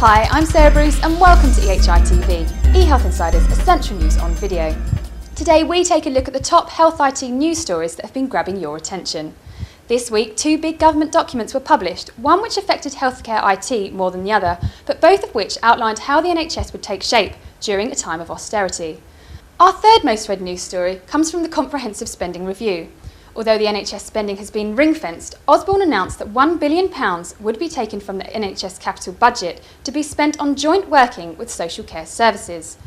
Hi, I'm Sarah Bruce and welcome to EHI TV, eHealth Insider's essential news on video. Today we take a look at the top health IT news stories that have been grabbing your attention. This week, two big government documents were published, one which affected healthcare IT more than the other, but both of which outlined how the NHS would take shape during a time of austerity. Our third most read news story comes from the Comprehensive Spending Review. Although the NHS spending has been ring-fenced, Osborne announced that £1 billion would be taken from the NHS capital budget to be spent on joint working with social care services.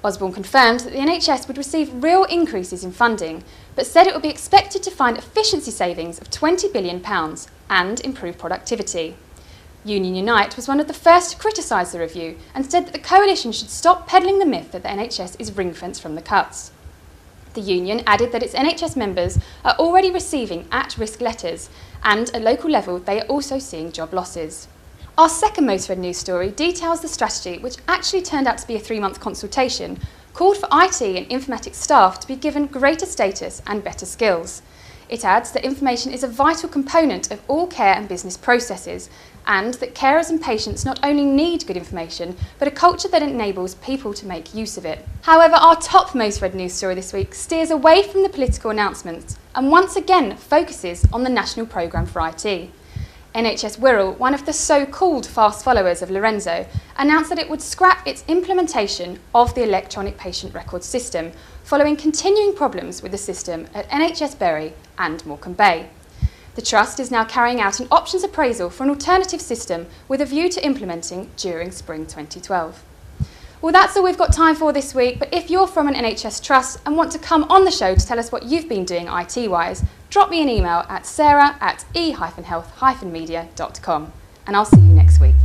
Osborne confirmed that the NHS would receive real increases in funding, but said it would be expected to find efficiency savings of £20 billion and improve productivity. Union Unite was one of the first to criticise the review and said that the coalition should stop peddling the myth that the NHS is ring-fenced from the cuts. The union added that its NHS members are already receiving at-risk letters and at local level they are also seeing job losses. Our second most read news story details the strategy, which actually turned out to be a 3-month consultation, called for IT and informatics staff to be given greater status and better skills. It adds that information is a vital component of all care and business processes, and that carers and patients not only need good information, but a culture that enables people to make use of it. However, our top most read news story this week steers away from the political announcements and once again focuses on the National Programme for IT. NHS Wirral, one of the so-called fast followers of Lorenzo, announced that it would scrap its implementation of the electronic patient record system, following continuing problems with the system at NHS Bury and Morecambe Bay. The Trust is now carrying out an options appraisal for an alternative system with a view to implementing during spring 2012. Well, that's all we've got time for this week, but if you're from an NHS Trust and want to come on the show to tell us what you've been doing IT-wise, drop me an email at sarah@e-health-media.com and I'll see you next week.